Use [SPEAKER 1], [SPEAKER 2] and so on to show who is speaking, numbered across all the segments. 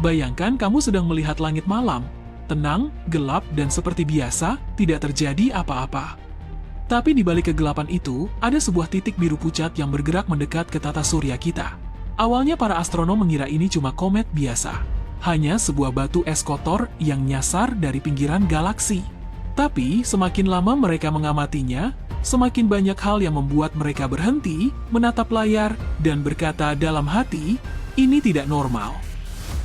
[SPEAKER 1] Bayangkan kamu sedang melihat langit malam, tenang, gelap, dan seperti biasa, tidak terjadi apa-apa. Tapi di balik kegelapan itu, ada sebuah titik biru pucat yang bergerak mendekat ke tata surya kita. Awalnya para astronom mengira ini cuma komet biasa. Hanya sebuah batu es kotor yang nyasar dari pinggiran galaksi. Tapi, semakin lama mereka mengamatinya, semakin banyak hal yang membuat mereka berhenti, menatap layar, dan berkata dalam hati, ini tidak normal.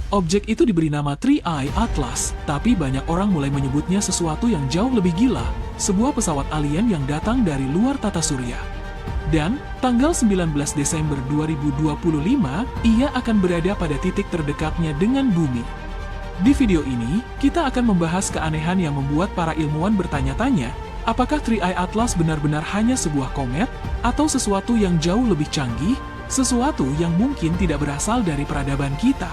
[SPEAKER 1] Objek itu diberi nama 3i Atlas, tapi banyak orang mulai menyebutnya sesuatu yang jauh lebih gila, sebuah pesawat alien yang datang dari luar tata surya. Dan, tanggal 19 Desember 2025, ia akan berada pada titik terdekatnya dengan bumi. Di video ini, kita akan membahas keanehan yang membuat para ilmuwan bertanya-tanya, apakah 3i Atlas benar-benar hanya sebuah komet, atau sesuatu yang jauh lebih canggih, sesuatu yang mungkin tidak berasal dari peradaban kita.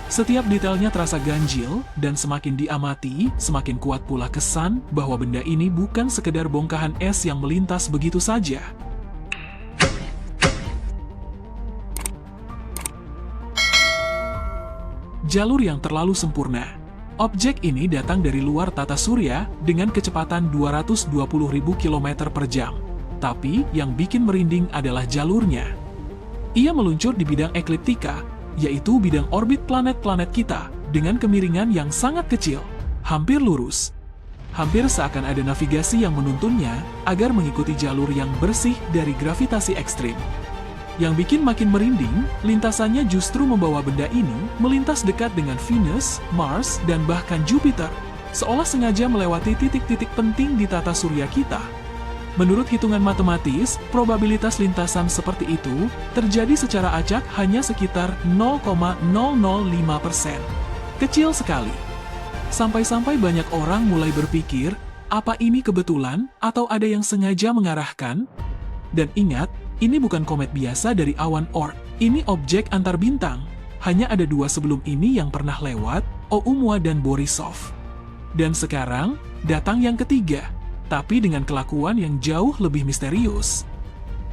[SPEAKER 1] Setiap detailnya terasa ganjil, dan semakin diamati, semakin kuat pula kesan bahwa benda ini bukan sekedar bongkahan es yang melintas begitu saja. Jalur yang terlalu sempurna. Objek ini datang dari luar tata surya dengan kecepatan 220.000 km per jam. Tapi, yang bikin merinding adalah jalurnya. Ia meluncur di bidang ekliptika, yaitu bidang orbit planet-planet kita, dengan kemiringan yang sangat kecil, hampir lurus. Hampir seakan ada navigasi yang menuntunnya agar mengikuti jalur yang bersih dari gravitasi ekstrim. Yang bikin makin merinding, lintasannya justru membawa benda ini melintas dekat dengan Venus, Mars, dan bahkan Jupiter, seolah sengaja melewati titik-titik penting di tata surya kita. Menurut hitungan matematis, probabilitas lintasan seperti itu terjadi secara acak hanya sekitar 0,005%. Kecil sekali. Sampai-sampai banyak orang mulai berpikir, apa ini kebetulan atau ada yang sengaja mengarahkan? Dan ingat, ini bukan komet biasa dari awan Oort. Ini objek antar bintang. Hanya ada dua sebelum ini yang pernah lewat, Oumuamua dan Borisov. Dan sekarang, datang yang ketiga. Tapi dengan kelakuan yang jauh lebih misterius.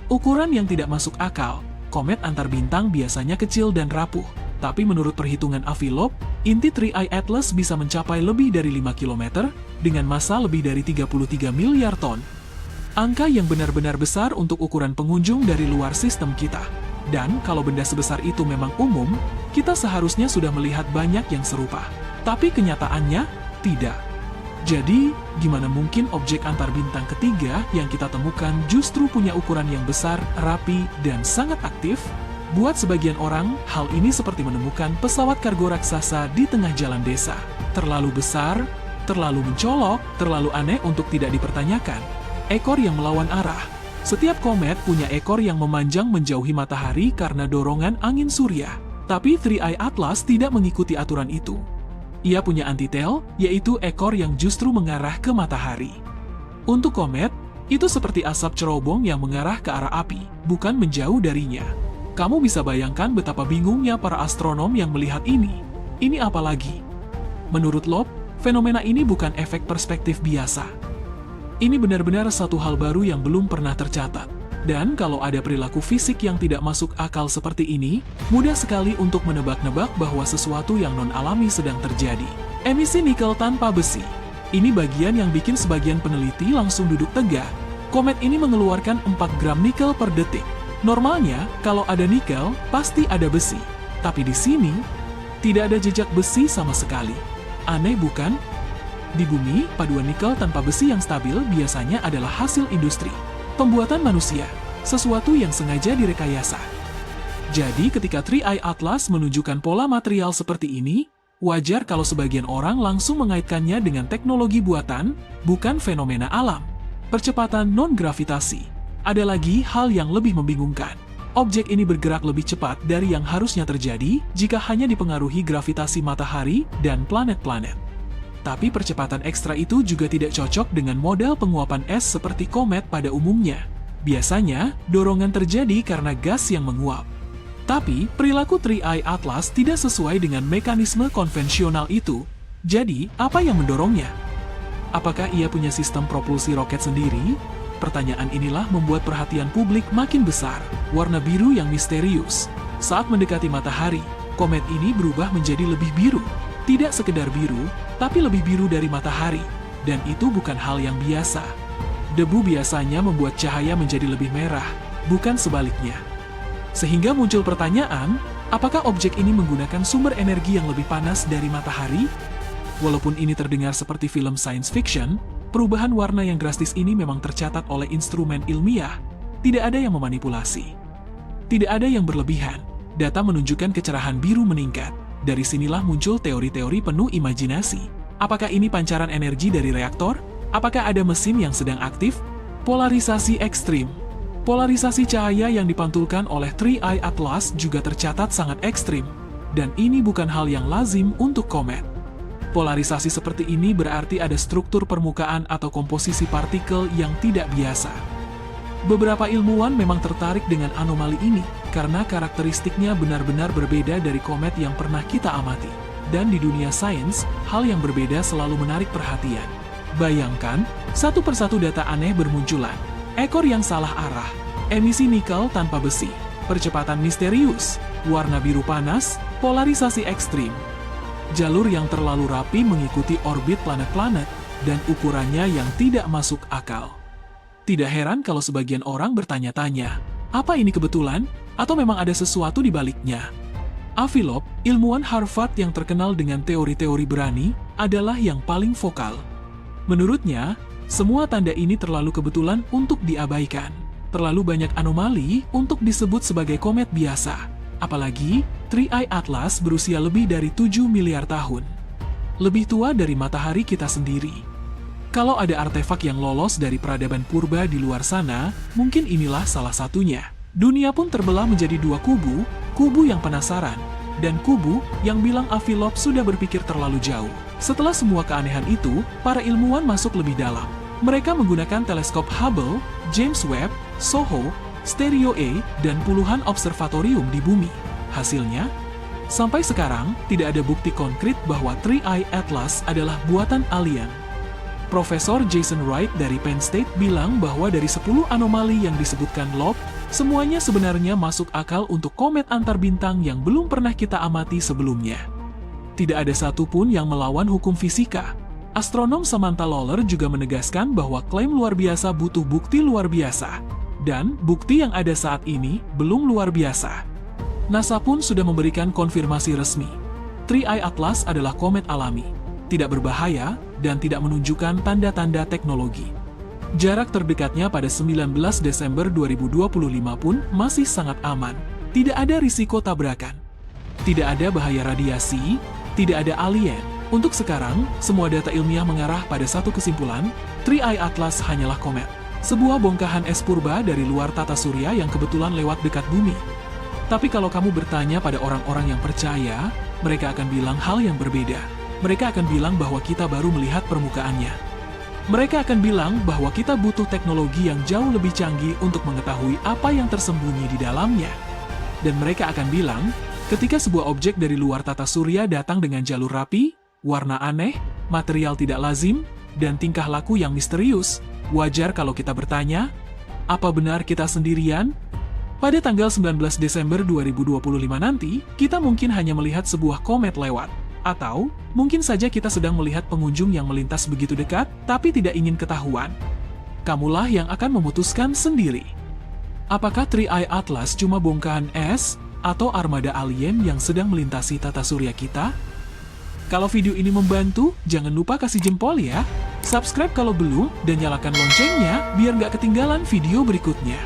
[SPEAKER 1] Ukuran yang tidak masuk akal, komet antar bintang biasanya kecil dan rapuh. Tapi menurut perhitungan Avilov, inti 3i Atlas bisa mencapai lebih dari 5 km, dengan massa lebih dari 33 miliar ton. Angka yang benar-benar besar untuk ukuran pengunjung dari luar sistem kita. Dan kalau benda sebesar itu memang umum, kita seharusnya sudah melihat banyak yang serupa. Tapi kenyataannya, tidak. Jadi, gimana mungkin objek antar bintang ketiga yang kita temukan justru punya ukuran yang besar, rapi, dan sangat aktif? Buat sebagian orang, hal ini seperti menemukan pesawat kargo raksasa di tengah jalan desa. Terlalu besar, terlalu mencolok, terlalu aneh untuk tidak dipertanyakan. Ekor yang melawan arah. Setiap komet punya ekor yang memanjang menjauhi matahari karena dorongan angin surya. Tapi 3i Atlas tidak mengikuti aturan itu. Ia punya antitail, yaitu ekor yang justru mengarah ke matahari. Untuk komet, itu seperti asap cerobong yang mengarah ke arah api, bukan menjauh darinya. Kamu bisa bayangkan betapa bingungnya para astronom yang melihat ini. Ini apa lagi? Menurut Loeb, fenomena ini bukan efek perspektif biasa. Ini benar-benar satu hal baru yang belum pernah tercatat. Dan kalau ada perilaku fisik yang tidak masuk akal seperti ini, mudah sekali untuk menebak-nebak bahwa sesuatu yang non-alami sedang terjadi. Emisi nikel tanpa besi. Ini bagian yang bikin sebagian peneliti langsung duduk tegak. Komet ini mengeluarkan 4 gram nikel per detik. Normalnya, kalau ada nikel, pasti ada besi. Tapi di sini, tidak ada jejak besi sama sekali. Aneh bukan? Di bumi, paduan nikel tanpa besi yang stabil biasanya adalah hasil industri. Pembuatan manusia, sesuatu yang sengaja direkayasa. Jadi ketika 3i Atlas menunjukkan pola material seperti ini, wajar kalau sebagian orang langsung mengaitkannya dengan teknologi buatan, bukan fenomena alam. Percepatan non-gravitasi. Ada lagi hal yang lebih membingungkan. Objek ini bergerak lebih cepat dari yang harusnya terjadi jika hanya dipengaruhi gravitasi matahari dan planet-planet. Tapi percepatan ekstra itu juga tidak cocok dengan model penguapan es seperti komet pada umumnya. Biasanya, dorongan terjadi karena gas yang menguap. Tapi, perilaku 3i Atlas tidak sesuai dengan mekanisme konvensional itu. Jadi, apa yang mendorongnya? Apakah ia punya sistem propulsi roket sendiri? Pertanyaan inilah membuat perhatian publik makin besar. Warna biru yang misterius. Saat mendekati matahari, komet ini berubah menjadi lebih biru. Tidak sekedar biru, tapi lebih biru dari matahari. Dan itu bukan hal yang biasa. Debu biasanya membuat cahaya menjadi lebih merah, bukan sebaliknya. Sehingga muncul pertanyaan, apakah objek ini menggunakan sumber energi yang lebih panas dari matahari? Walaupun ini terdengar seperti film science fiction, perubahan warna yang drastis ini memang tercatat oleh instrumen ilmiah. Tidak ada yang memanipulasi. Tidak ada yang berlebihan. Data menunjukkan kecerahan biru meningkat. Dari sinilah muncul teori-teori penuh imajinasi. Apakah ini pancaran energi dari reaktor? Apakah ada mesin yang sedang aktif? Polarisasi ekstrim. Polarisasi cahaya yang dipantulkan oleh Three Eye Atlas juga tercatat sangat ekstrim. Dan ini bukan hal yang lazim untuk komet. Polarisasi seperti ini berarti ada struktur permukaan atau komposisi partikel yang tidak biasa. Beberapa ilmuwan memang tertarik dengan anomali ini, karena karakteristiknya benar-benar berbeda dari komet yang pernah kita amati. Dan di dunia sains, hal yang berbeda selalu menarik perhatian. Bayangkan, satu persatu data aneh bermunculan. Ekor yang salah arah, emisi nikel tanpa besi, percepatan misterius, warna biru panas, polarisasi ekstrim. Jalur yang terlalu rapi mengikuti orbit planet-planet, dan ukurannya yang tidak masuk akal. Tidak heran kalau sebagian orang bertanya-tanya, apa ini kebetulan, atau memang ada sesuatu di baliknya? Avi Loeb, ilmuwan Harvard yang terkenal dengan teori-teori berani, adalah yang paling vokal. Menurutnya, semua tanda ini terlalu kebetulan untuk diabaikan. Terlalu banyak anomali untuk disebut sebagai komet biasa. Apalagi, Three Eye Atlas berusia lebih dari 7 miliar tahun. Lebih tua dari matahari kita sendiri. Kalau ada artefak yang lolos dari peradaban purba di luar sana, mungkin inilah salah satunya. Dunia pun terbelah menjadi dua kubu, kubu yang penasaran, dan kubu yang bilang Avi Loeb sudah berpikir terlalu jauh. Setelah semua keanehan itu, para ilmuwan masuk lebih dalam. Mereka menggunakan teleskop Hubble, James Webb, SOHO, Stereo A, dan puluhan observatorium di bumi. Hasilnya, sampai sekarang tidak ada bukti konkret bahwa Three Eye Atlas adalah buatan alien. Profesor Jason Wright dari Penn State bilang bahwa dari 10 anomali yang disebutkan Loeb, semuanya sebenarnya masuk akal untuk komet antar bintang yang belum pernah kita amati sebelumnya. Tidak ada satupun yang melawan hukum fisika. Astronom Samantha Lawler juga menegaskan bahwa klaim luar biasa butuh bukti luar biasa. Dan bukti yang ada saat ini belum luar biasa. NASA pun sudah memberikan konfirmasi resmi. Three Eye Atlas adalah komet alami, tidak berbahaya, dan tidak menunjukkan tanda-tanda teknologi. Jarak terdekatnya pada 19 Desember 2025 pun masih sangat aman. Tidak ada risiko tabrakan. Tidak ada bahaya radiasi, tidak ada alien. Untuk sekarang, semua data ilmiah mengarah pada satu kesimpulan, Three Eye Atlas hanyalah komet. Sebuah bongkahan es purba dari luar tata surya yang kebetulan lewat dekat bumi. Tapi kalau kamu bertanya pada orang-orang yang percaya, mereka akan bilang hal yang berbeda. Mereka akan bilang bahwa kita baru melihat permukaannya. Mereka akan bilang bahwa kita butuh teknologi yang jauh lebih canggih untuk mengetahui apa yang tersembunyi di dalamnya. Dan mereka akan bilang, ketika sebuah objek dari luar tata surya datang dengan jalur rapi, warna aneh, material tidak lazim, dan tingkah laku yang misterius, wajar kalau kita bertanya, apa benar kita sendirian? Pada tanggal 19 Desember 2025 nanti, kita mungkin hanya melihat sebuah komet lewat. Atau, mungkin saja kita sedang melihat pengunjung yang melintas begitu dekat, tapi tidak ingin ketahuan. Kamulah yang akan memutuskan sendiri. Apakah Three Eye Atlas cuma bongkahan es, atau armada alien yang sedang melintasi tata surya kita? Kalau video ini membantu, jangan lupa kasih jempol ya. Subscribe kalau belum, dan nyalakan loncengnya biar nggak ketinggalan video berikutnya.